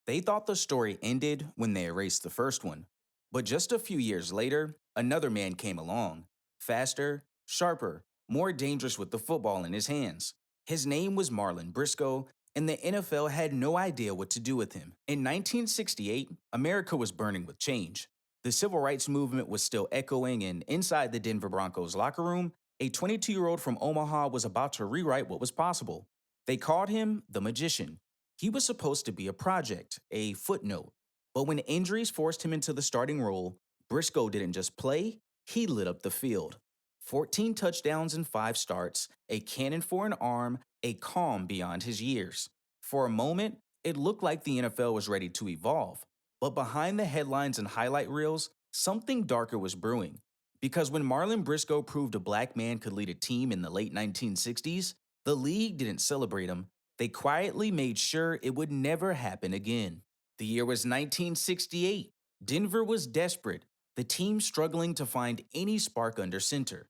They thought the story ended when they erased the first one. But just a few years later, another man came along. Faster, sharper, more dangerous with the football in his hands. His name was Marlin Briscoe, and the NFL had no idea what to do with him. In 1968, America was burning with change. The civil rights movement was still echoing, and inside the Denver Broncos locker room, a 22-year-old from Omaha was about to rewrite what was possible. They called him the Magician. He was supposed to be a project, a footnote. But when injuries forced him into the starting role, Briscoe didn't just play, he lit up the field. 14 touchdowns in 5 starts, a cannon for an arm, a calm beyond his years. For a moment, it looked like the NFL was ready to evolve. But behind the headlines and highlight reels, something darker was brewing. Because when Marlin Briscoe proved a black man could lead a team in the late 1960s, the league didn't celebrate him, they quietly made sure it would never happen again. The year was 1968. Denver was desperate, the team struggling to find any spark under center.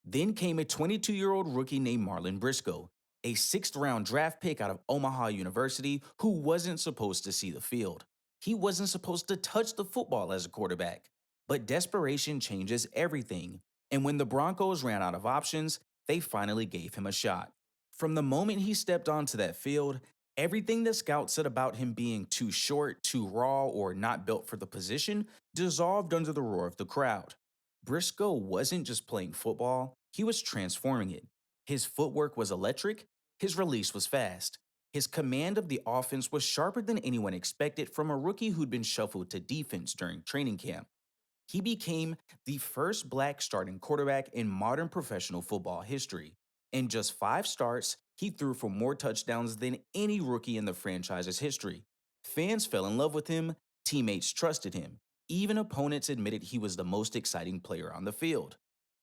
Then came a 22-year-old rookie named Marlin Briscoe, a sixth-round draft pick out of Omaha University who wasn't supposed to see the field. He wasn't supposed to touch the football as a quarterback. But desperation changes everything, and when the Broncos ran out of options, they finally gave him a shot. From the moment he stepped onto that field, everything the scouts said about him being too short, too raw, or not built for the position dissolved under the roar of the crowd. Briscoe wasn't just playing football, he was transforming it. His footwork was electric, his release was fast. His command of the offense was sharper than anyone expected from a rookie who'd been shuffled to defense during training camp. He became the first black starting quarterback in modern professional football history. In just 5 starts, he threw for more touchdowns than any rookie in the franchise's history. Fans fell in love with him, teammates trusted him, even opponents admitted he was the most exciting player on the field.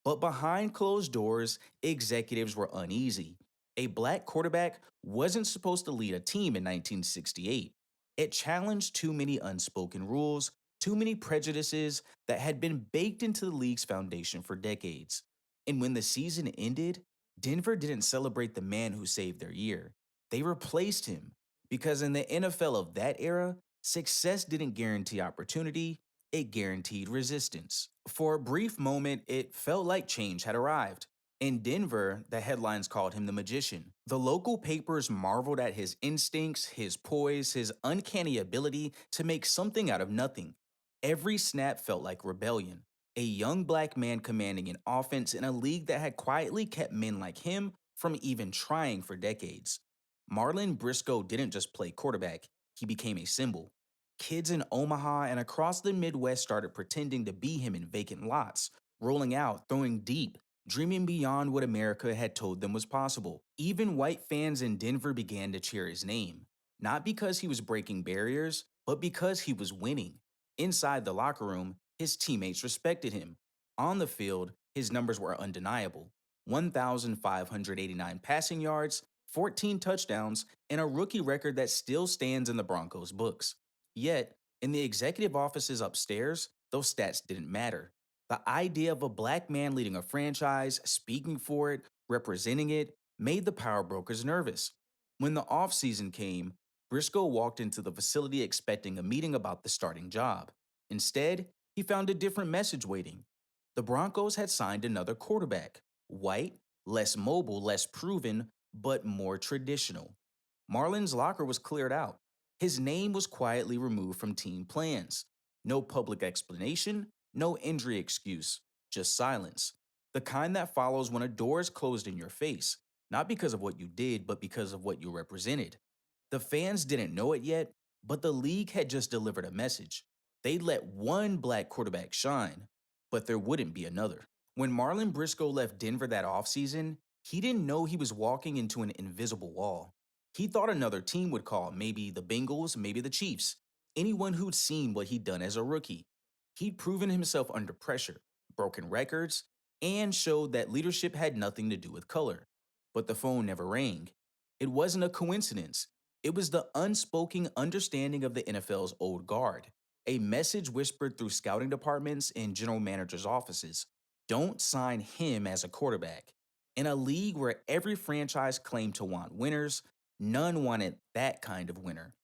But behind closed doors, executives were uneasy. A black quarterback wasn't supposed to lead a team in 1968. It challenged too many unspoken rules, too many prejudices that had been baked into the league's foundation for decades. And when the season ended, Denver didn't celebrate the man who saved their year. They replaced him. Because in the NFL of that era, success didn't guarantee opportunity, it guaranteed resistance. For a brief moment, it felt like change had arrived. In Denver, the headlines called him the magician. The local papers marveled at his instincts, his poise, his uncanny ability to make something out of nothing. Every snap felt like rebellion. A young black man commanding an offense in a league that had quietly kept men like him from even trying for decades. Marlin Briscoe didn't just play quarterback, he became a symbol. Kids in Omaha and across the Midwest started pretending to be him in vacant lots, rolling out, throwing deep, dreaming beyond what America had told them was possible. Even white fans in Denver began to cheer his name, not because he was breaking barriers, but because he was winning. Inside the locker room, his teammates respected him. On the field, his numbers were undeniable: 1,589 passing yards, 14 touchdowns, and a rookie record that still stands in the Broncos' books. Yet, in the executive offices upstairs, those stats didn't matter. The idea of a black man leading a franchise, speaking for it, representing it, made the power brokers nervous. When the offseason came, Briscoe walked into the facility expecting a meeting about the starting job. Instead, he found a different message waiting. The Broncos had signed another quarterback, white, less mobile, less proven, but more traditional. Marlin's locker was cleared out. His name was quietly removed from team plans. No public explanation, no injury excuse, just silence. The kind that follows when a door is closed in your face, not because of what you did, but because of what you represented. The fans didn't know it yet, but the league had just delivered a message. They'd let one black quarterback shine, but there wouldn't be another. When Marlin Briscoe left Denver that offseason, he didn't know he was walking into an invisible wall. He thought another team would call, maybe the Bengals, maybe the Chiefs, anyone who'd seen what he'd done as a rookie. He'd proven himself under pressure, broken records, and showed that leadership had nothing to do with color. But the phone never rang. It wasn't a coincidence. It was the unspoken understanding of the NFL's old guard, a message whispered through scouting departments and general managers' offices. Don't sign him as a quarterback. In a league where every franchise claimed to want winners, none wanted that kind of winner.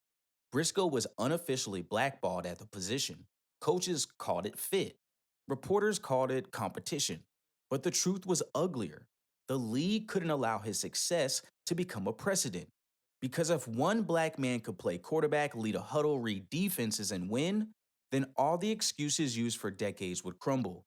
Briscoe was unofficially blackballed at the position. Coaches called it fit. Reporters called it competition. But the truth was uglier. The league couldn't allow his success to become a precedent. Because if one black man could play quarterback, lead a huddle, read defenses, and win, then all the excuses used for decades would crumble.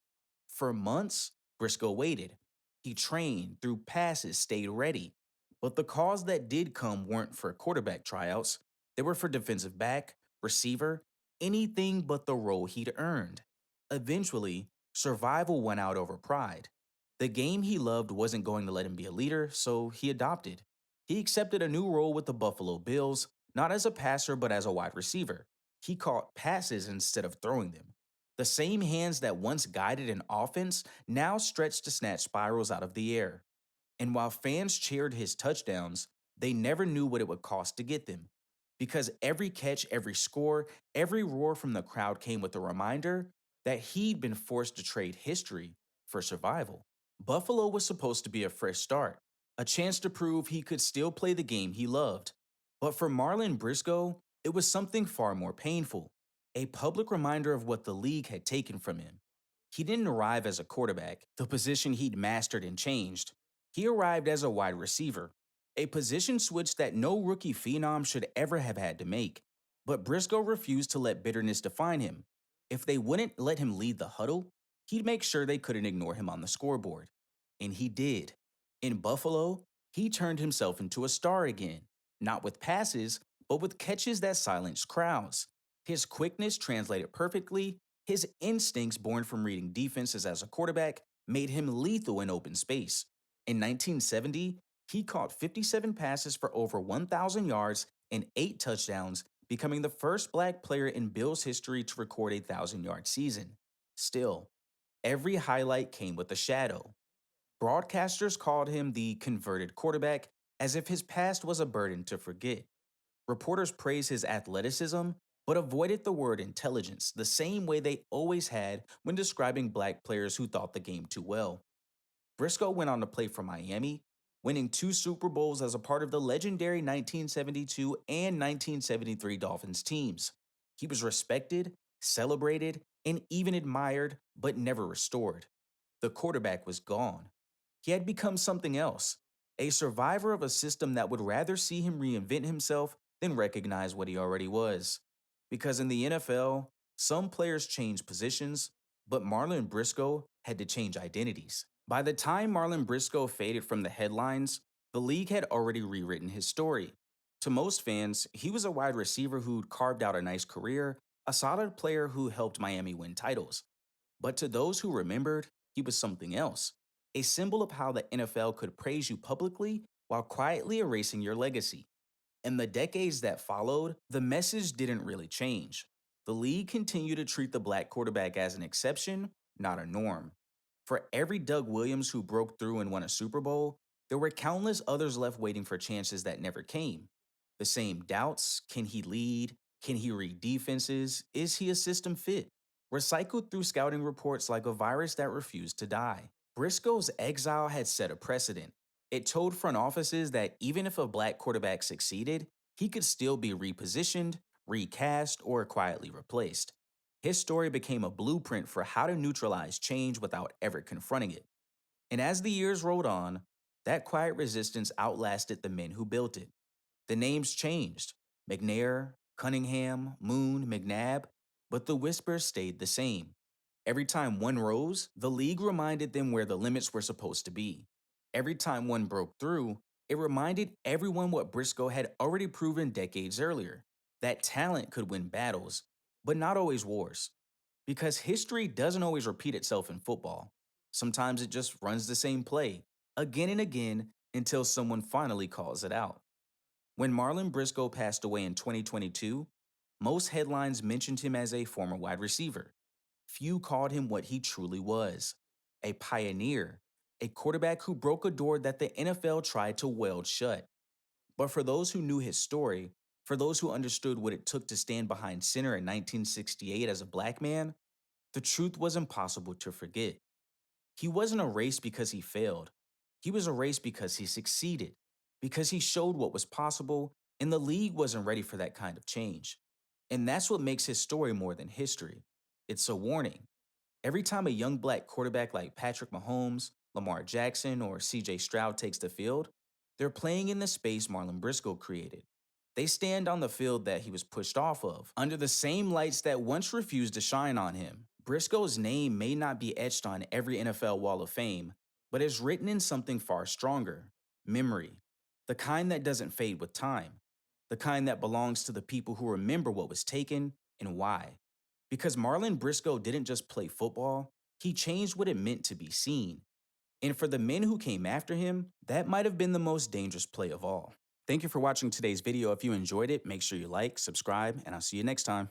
For months, Briscoe waited. He trained, threw passes, stayed ready. But the calls that did come weren't for quarterback tryouts, they were for defensive back, receiver, anything but the role he'd earned. Eventually, survival won out over pride. The game he loved wasn't going to let him be a leader, so he adopted. He accepted a new role with the Buffalo Bills, not as a passer but as a wide receiver. He caught passes instead of throwing them. The same hands that once guided an offense now stretched to snatch spirals out of the air. And while fans cheered his touchdowns, they never knew what it would cost to get them. Because every catch, every score, every roar from the crowd came with a reminder that he'd been forced to trade history for survival. Buffalo was supposed to be a fresh start, a chance to prove he could still play the game he loved. But for Marlin Briscoe, it was something far more painful, a public reminder of what the league had taken from him. He didn't arrive as a quarterback, the position he'd mastered and changed. He arrived as a wide receiver, a position switch that no rookie phenom should ever have had to make. But Briscoe refused to let bitterness define him. If they wouldn't let him lead the huddle, he'd make sure they couldn't ignore him on the scoreboard. And he did. In Buffalo, he turned himself into a star again, not with passes, but with catches that silenced crowds. His quickness translated perfectly, his instincts born from reading defenses as a quarterback made him lethal in open space. In 1970, he caught 57 passes for over 1,000 yards and 8 touchdowns, becoming the first black player in Bills history to record a 1,000-yard season. Still, every highlight came with a shadow. Broadcasters called him the converted quarterback as if his past was a burden to forget. Reporters praised his athleticism, but avoided the word intelligence the same way they always had when describing black players who thought the game too well. Briscoe went on to play for Miami, winning 2 Super Bowls as a part of the legendary 1972 and 1973 Dolphins teams. He was respected, celebrated, and even admired, but never restored. The quarterback was gone. He had become something else, a survivor of a system that would rather see him reinvent himself than recognize what he already was. Because in the NFL, some players change positions, but Marlon Briscoe had to change identities. By the time Marlon Briscoe faded from the headlines, the league had already rewritten his story. To most fans, he was a wide receiver who'd carved out a nice career, a solid player who helped Miami win titles. But to those who remembered, he was something else, a symbol of how the NFL could praise you publicly while quietly erasing your legacy. In the decades that followed, the message didn't really change. The league continued to treat the black quarterback as an exception, not a norm. For every Doug Williams who broke through and won a Super Bowl, there were countless others left waiting for chances that never came. The same doubts: can he lead? Can he read defenses? Is he a system fit? Recycled through scouting reports like a virus that refused to die. Briscoe's exile had set a precedent. It told front offices that even if a black quarterback succeeded, he could still be repositioned, recast, or quietly replaced. His story became a blueprint for how to neutralize change without ever confronting it. And as the years rolled on, that quiet resistance outlasted the men who built it. The names changed: McNair, Cunningham, Moon, McNabb, but the whispers stayed the same. Every time one rose, the league reminded them where the limits were supposed to be. Every time one broke through, it reminded everyone what Briscoe had already proven decades earlier: that talent could win battles, but not always wars. Because history doesn't always repeat itself in football. Sometimes it just runs the same play, again and again, until someone finally calls it out. When Marlon Briscoe passed away in 2022, most headlines mentioned him as a former wide receiver. Few called him what he truly was: a pioneer, a quarterback who broke a door that the NFL tried to weld shut. But for those who knew his story, for those who understood what it took to stand behind center in 1968 as a black man, the truth was impossible to forget. He wasn't erased because he failed. He was erased because he succeeded, because he showed what was possible, And the league wasn't ready for that kind of change. And that's what makes his story more than history. It's a warning. Every time a young black quarterback like Patrick Mahomes, Lamar Jackson, or CJ Stroud takes the field, they're playing in the space Marlin Briscoe created. They stand on the field that he was pushed off of, under the same lights that once refused to shine on him. Briscoe's name may not be etched on every NFL Wall of Fame, but is written in something far stronger: memory. The kind that doesn't fade with time. The kind that belongs to the people who remember what was taken and why. Because Marlin Briscoe didn't just play football, he changed what it meant to be seen. And for the men who came after him, that might have been the most dangerous play of all. Thank you for watching today's video. If you enjoyed it, make sure you like, subscribe, and I'll see you next time.